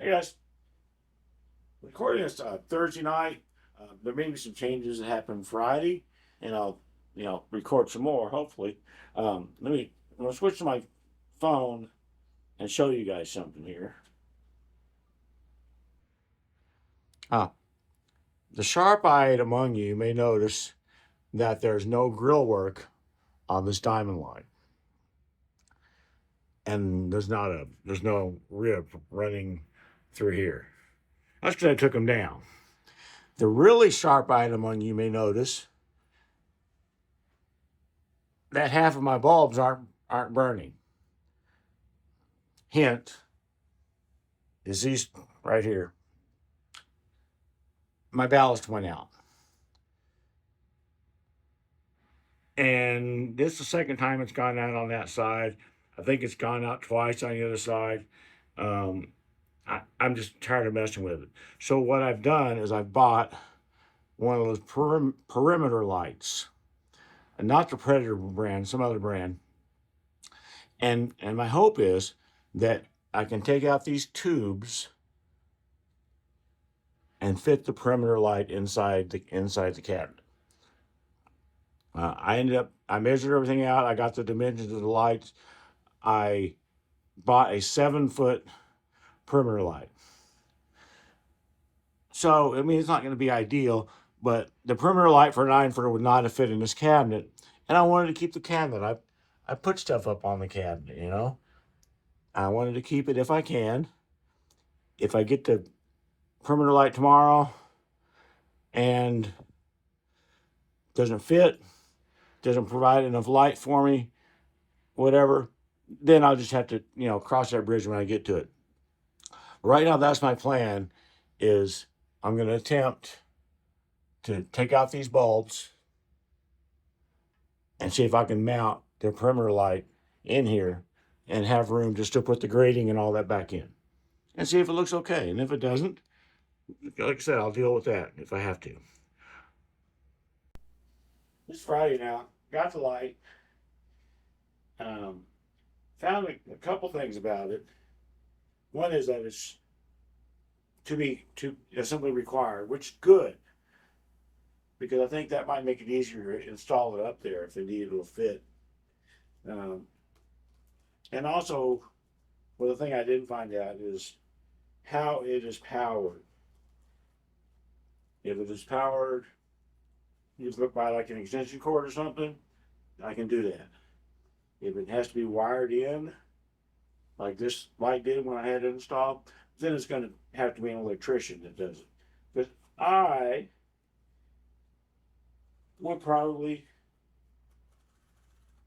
Hey guys, recording this Thursday night. There may be some changes that happen Friday, and I'll record some more hopefully. I'm gonna switch to my phone and show you guys something here. Ah, the sharp-eyed among you may notice that there's no grill work on this diamond line, and there's no rib running through here. That's because I took them down. The really sharp-eyed among you may notice that half of my bulbs aren't burning. Hint is these right here. My ballast went out. And this is the second time it's gone out on that side. I think it's gone out twice on the other side. I'm just tired of messing with it. So what I've done is I've bought one of those perimeter lights, and not the Predator brand, some other brand. And my hope is that I can take out these tubes and fit the perimeter light inside the cabinet. I measured everything out. I got the dimensions of the lights. I bought a 7-foot perimeter light. So, I mean, it's not going to be ideal, but the perimeter light for a 9-footer would not have fit in this cabinet. And I wanted to keep the cabinet. I put stuff up on the cabinet, you know. I wanted to keep it if I can. If I get the perimeter light tomorrow and doesn't fit, doesn't provide enough light for me, whatever, then I'll just have to, cross that bridge when I get to it. Right now, that's my plan, is I'm going to attempt to take out these bulbs and see if I can mount the perimeter light in here and have room just to put the grating and all that back in and see if it looks okay. And if it doesn't, like I said, I'll deal with that if I have to. It's Friday now. Got the light. Found a couple things about it. One is that it's to simply required, which is good, because I think that might make it easier to install it up there if indeed it'll fit. Um, and also, well, the thing I didn't find out is how it is powered. If it is powered, you look by like an extension cord or something, I can do that. If it has to be wired in, like this light did when I had it installed, then it's going to have to be an electrician that does it. But I would probably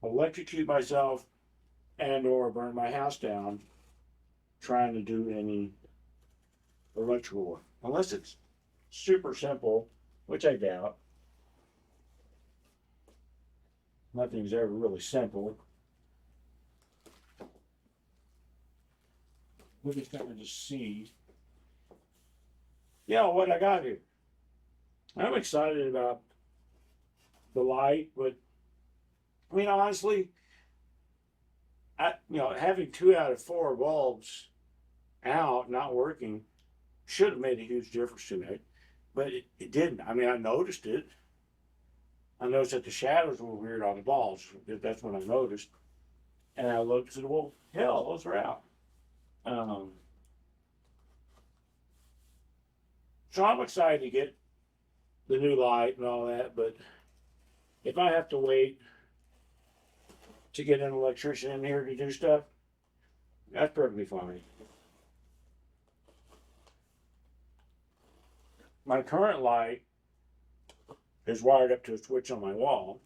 electrocute myself and or burn my house down trying to do any electrical work. Unless it's super simple, which I doubt. Nothing's ever really simple. We're just going to just see, what I got here. I'm excited about the light, but I mean, honestly, having 2 out of 4 bulbs out, not working, should have made a huge difference to me, but it didn't. I mean, I noticed it. I noticed that the shadows were weird on the bulbs. That's when I noticed. And I looked and said, well, hell, those are out. So I'm excited to get the new light and all that, but if I have to wait to get an electrician in here to do stuff, that's perfectly fine. My current light is wired up to a switch on my wall.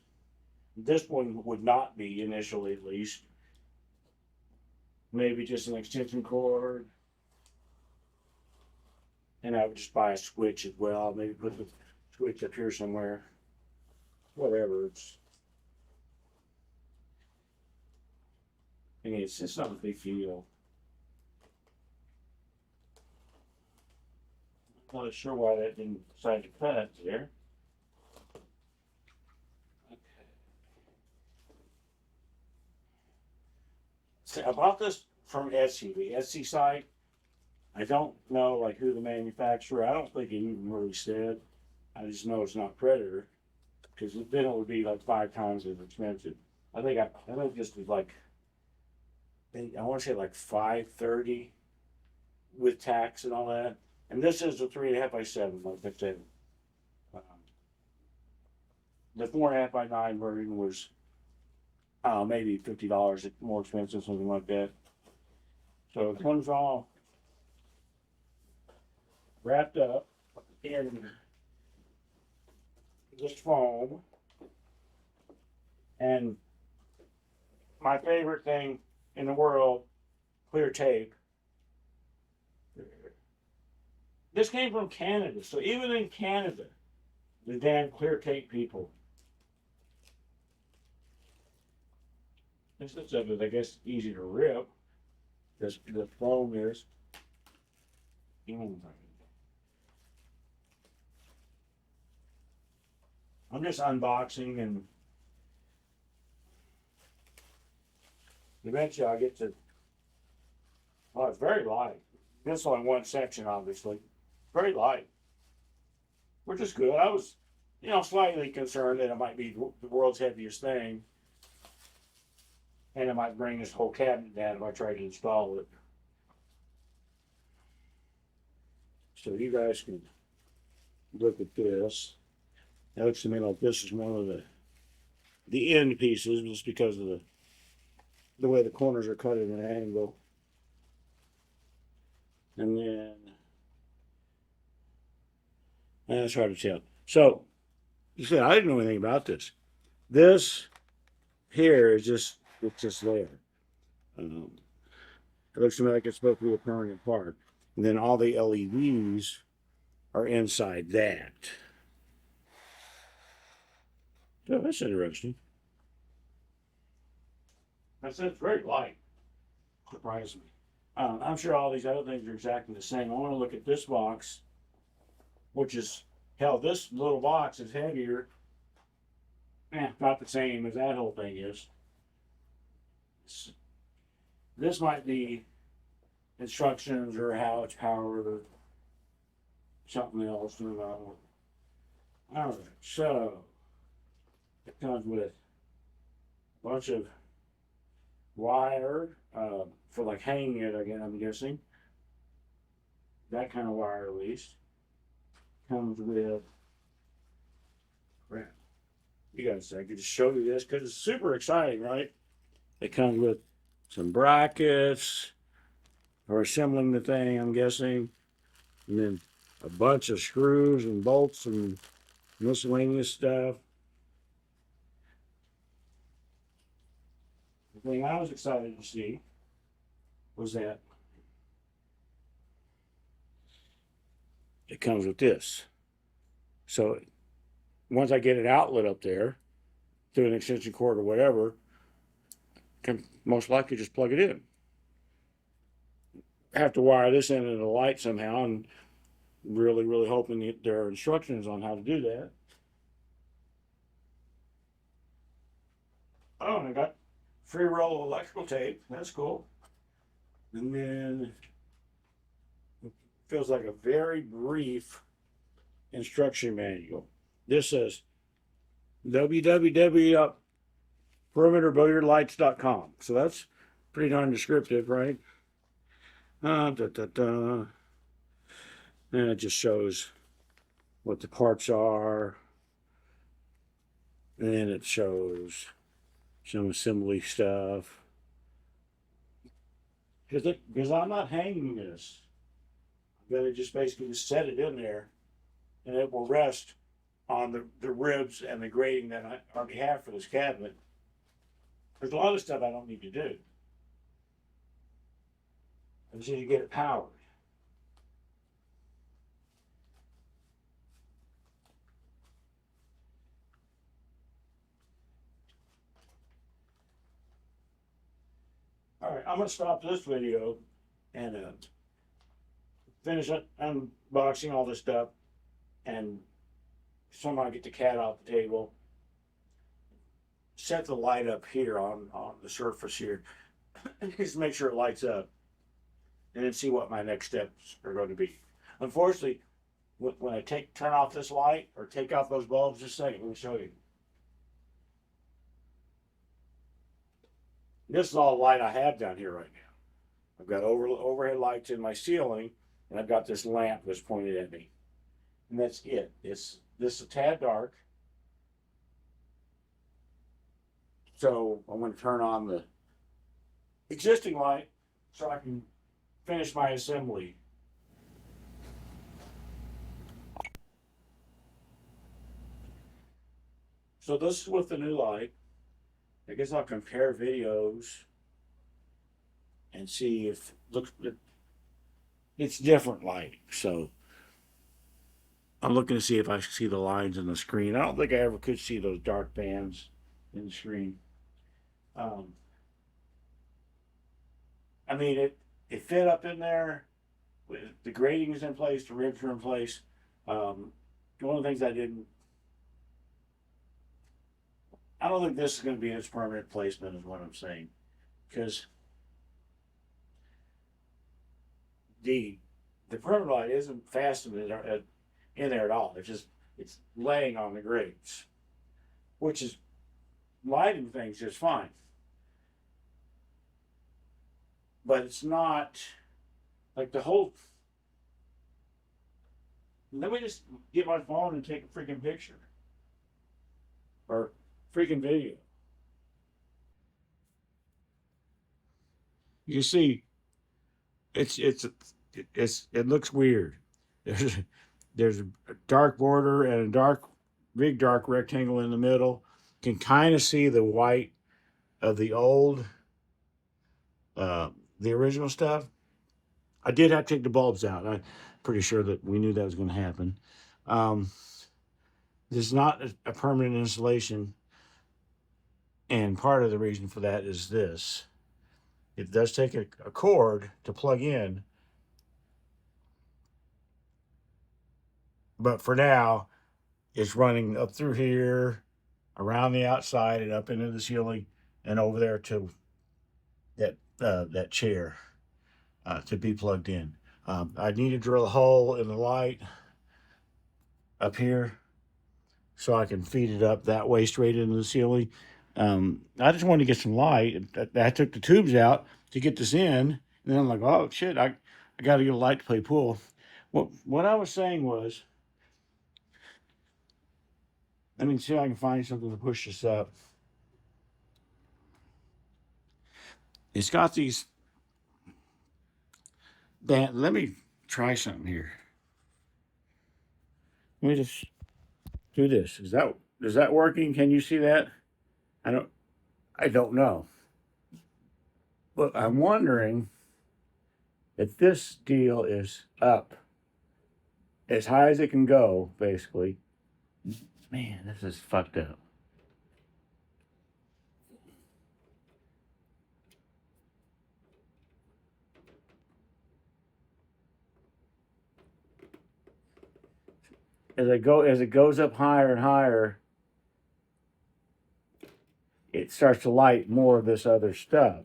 This one would not be initially, at least. Maybe just an extension cord. And I would just buy a switch as well. Maybe put the switch up here somewhere. Whatever. It's just not a big deal. I'm not sure why that didn't decide to cut there. Okay. So I bought this from Etsy, the Etsy site. I don't know like who the manufacturer. I don't think it even really said. I just know it's not Predator because then it would be like 5 times as expensive. I think this was like I want to say like 530 with tax and all that. And this is a 3.5 by 7, like I said. Um, the 4.5 by 9 version was maybe $50 more expensive, something like that. So it comes all wrapped up in this foam. And my favorite thing in the world, clear tape. This came from Canada, so even in Canada, the damn clear tape people. This stuff is, I guess, easy to rip. The foam is. I'm just unboxing, and eventually I'll get to. Well, it's very light. This is only one section, obviously. Very light, which is good. I was, slightly concerned that it might be the world's heaviest thing, and it might bring this whole cabinet down if I try to install it. So you guys can look at this. It looks to me like this is one of the end pieces, just because of the way the corners are cut at an angle. And then that's hard to tell. So you said I didn't know anything about this. This here is just there. It looks to me like it's supposed to be a permanent part. And then all the LEDs are inside that. So that's interesting. That's very light. Surprised me. I'm sure all these other things are exactly the same. I want to look at this box, which is, hell, this little box is heavier. Not the same as that whole thing is. This might be instructions or how it's powered or something else. All right, so it comes with a bunch of wire for like hanging it again, I'm guessing. That kind of wire, at least. Comes with crap. You guys, I could just show you this because it's super exciting, right? It comes with some brackets for assembling the thing, I'm guessing, and then a bunch of screws and bolts and miscellaneous stuff. The thing I was excited to see was that it comes with this. So once I get an outlet up there through an extension cord or whatever, I can most likely just plug it in. I have to wire this into the light somehow, and really hoping that there are instructions on how to do that. Oh, and I got free roll electrical tape. That's cool. And then it feels like a very brief instruction manual. This says www.perimeterbilliardlights.com. So that's pretty darn descriptive, right? And it just shows what the parts are. And then it shows some assembly stuff. Because I'm not hanging this. I'm going to just basically set it in there, and it will rest on the ribs and the grating that I already have for this cabinet. There's a lot of stuff I don't need to do. I just need to get it powered. All right, I'm going to stop this video and finish unboxing all this stuff, and somehow get the cat off the table. Set the light up here on the surface here, and just make sure it lights up. and then see what my next steps are going to be. Unfortunately, when I turn off this light or take off those bulbs, just a second, let me show you. This is all the light I have down here right now. I've got overhead lights in my ceiling, and I've got this lamp that's pointed at me, and that's it. It's this is a tad dark, so I'm going to turn on the existing light so I can finish my assembly. So this is with the new light. I guess I'll compare videos and see if it's different lighting. So I'm looking to see if I can see the lines in the screen. I don't think I ever could see those dark bands in the screen. I mean, it fit up in there. The grating is in place. The ribs are in place. One of the things I don't think this is going to be its permanent placement, is what I'm saying, because the permanent light isn't fastened in there at all. It's laying on the grates, which is lighting things just fine. But it's not like the whole. Let me just get my phone and take a freaking picture or freaking video. You see, it looks weird. There's a dark border and a big dark rectangle in the middle. You can kind of see the white of the old, the original stuff. I did have to take the bulbs out. I'm pretty sure that we knew that was going to happen. This is not a permanent installation, and part of the reason for that is this. It does take a cord to plug in, but for now, it's running up through here, around the outside, and up into the ceiling, and over there to that chair to be plugged in. I need to drill a hole in the light up here so I can feed it up that way straight into the ceiling. I just wanted to get some light. I took the tubes out to get this in, and then I'm like, oh shit, I got to get a light to play pool. What I was saying was, let me see if I can find something to push this up. It's got these let me try something here. Let me just do this. Is that working? Can you see that? I don't know. But I'm wondering if this deal is up as high as it can go, basically. Man, this is fucked up. As it goes up higher and higher, it starts to light more of this other stuff.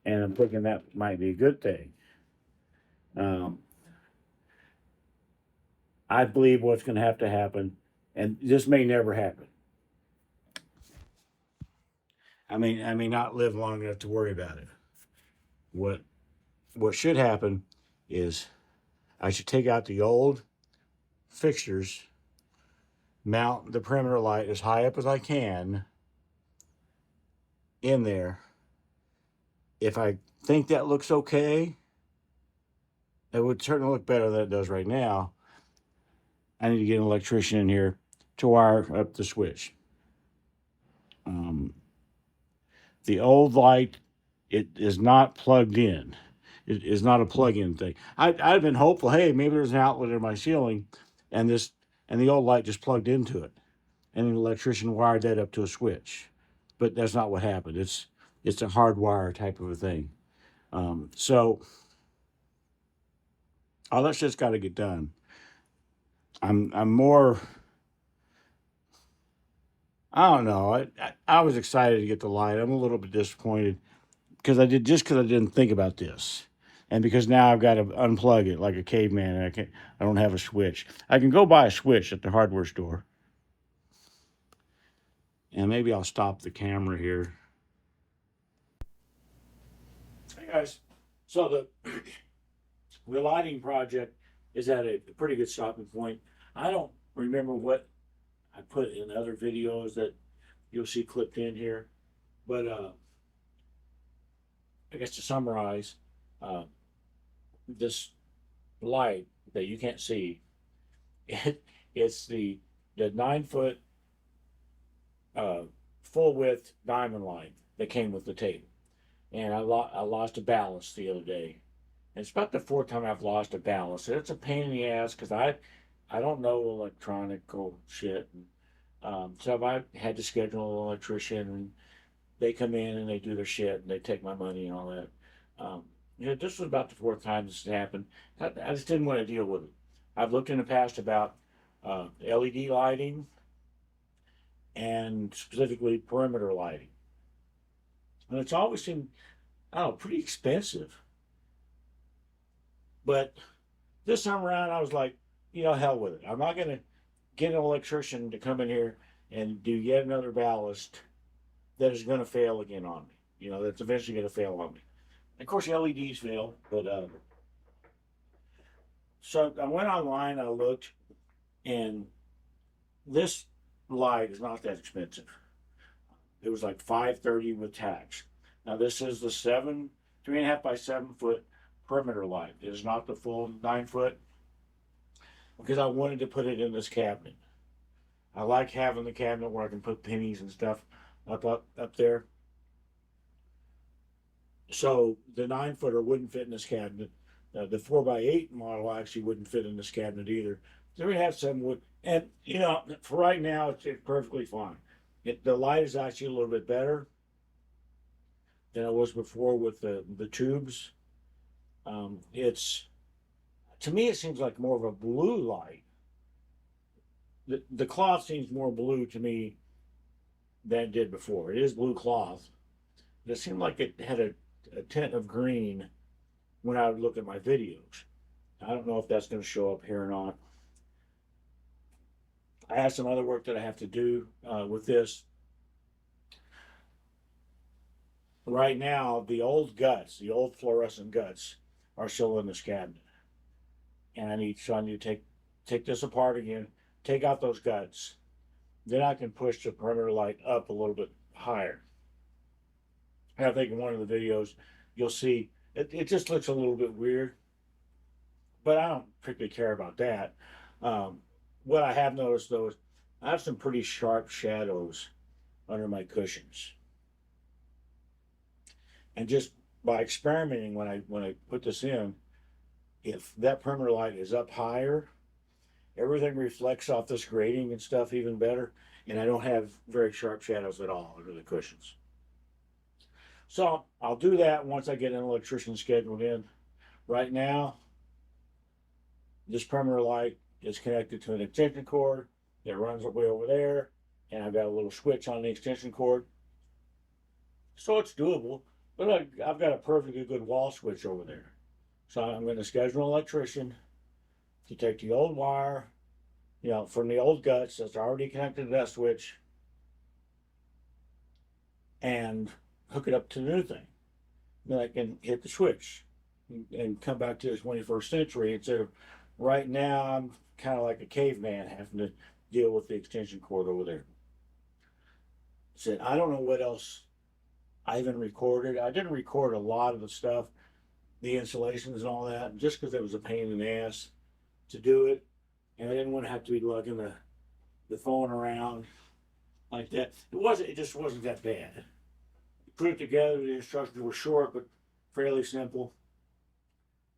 And I'm thinking that might be a good thing. I believe what's going to have to happen, and this may never happen. I may not live long enough to worry about it. What should happen is I should take out the old fixtures, mount the perimeter light as high up as I can in there. If I think that looks okay, it would certainly look better than it does right now. I need to get an electrician in here to wire up the switch. The old light, it is not plugged in. It is not a plug-in thing. I've been hopeful, hey, maybe there's an outlet in my ceiling, and the old light just plugged into it, and an electrician wired that up to a switch. But that's not what happened. It's a hardwire type of a thing. So all that shit's got to get done. I'm more. I don't know. I was excited to get the light. I'm a little bit disappointed because I didn't think about this. And because now I've got to unplug it like a caveman, and I don't have a switch. I can go buy a switch at the hardware store. And maybe I'll stop the camera here. Hey guys, so the lighting project is at a pretty good stopping point. I don't remember what I put in other videos that you'll see clipped in here, but I guess to summarize, uh, this light that you can't see, it's the 9 foot uh, full width diamond light that came with the table, and I lost a ballast the other day. And it's about the fourth time I've lost a ballast. It's a pain in the ass because I don't know electronical shit. And, so I had to schedule an electrician, and they come in and they do their shit and they take my money and all that. This was about the fourth time this has happened. I just didn't want to deal with it. I've looked in the past about LED lighting and specifically perimeter lighting, and it's always seemed, I don't know, pretty expensive. But this time around, I was like, hell with it. I'm not going to get an electrician to come in here and do yet another ballast that is going to fail again on me. That's eventually going to fail on me. And of course, LEDs fail, but so I went online, I looked, and this light is not that expensive. It was like $530 with tax. Now this is the 3.5 by 7 foot perimeter light. It is not the full 9 foot, because I wanted to put it in this cabinet. I like having the cabinet where I can put pennies and stuff up there. So the 9 footer wouldn't fit in this cabinet. The 4x8 model actually wouldn't fit in this cabinet either. 3.5, 7 would, and for right now it's perfectly fine. The light is actually a little bit better than it was before with the tubes. It's, to me, it seems like more of a blue light. The cloth seems more blue to me than it did before. It is blue cloth. It seemed like it had a tint of green when I would look at my videos. I don't know if that's going to show up here or not. I have some other work that I have to do with this. Right now, the old guts, the old fluorescent guts, are still in this cabinet. And I need to take this apart again, take out those guts. Then I can push the perimeter light up a little bit higher. And I think in one of the videos, you'll see it just looks a little bit weird, but I don't particularly care about that. What I have noticed though is I have some pretty sharp shadows under my cushions. And just by experimenting, when I put this in, if that perimeter light is up higher, everything reflects off this grating and stuff even better, and I don't have very sharp shadows at all under the cushions. So I'll do that once I get an electrician scheduled in. Right now, this perimeter light is connected to an extension cord that runs way over there, and I've got a little switch on the extension cord. So it's doable, but I've got a perfectly good wall switch over there. So I'm going to schedule an electrician to take the old wire, from the old guts that's already connected to that switch, and hook it up to the new thing. Then I can hit the switch and come back to the 21st century instead of right now I'm kind of like a caveman having to deal with the extension cord over there. Said I don't know what else I even recorded. I didn't record a lot of the stuff, the installations and all that, just because it was a pain in the ass to do it, and I didn't want to have to be lugging the phone around like that. It just wasn't that bad. Put it together. The instructions were short but fairly simple.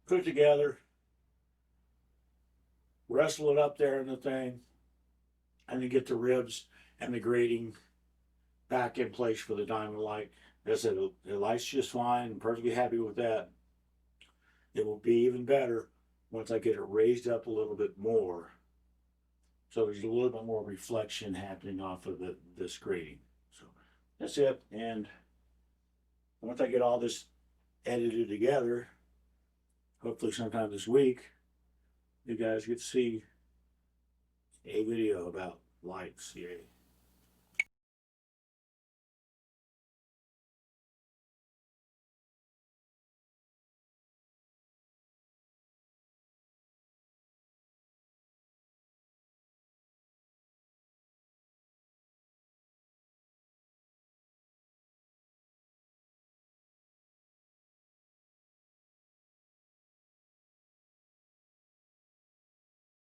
Put it together, wrestle it up there in the thing, and then get the ribs and the grating back in place for the diamond light. As I said, it lights just fine. I'm perfectly happy with that. It will be even better once I get it raised up a little bit more, so there's a little bit more reflection happening off of this grating. So that's it. And once I get all this edited together, hopefully sometime this week, you guys get to see a video about lights. Yay.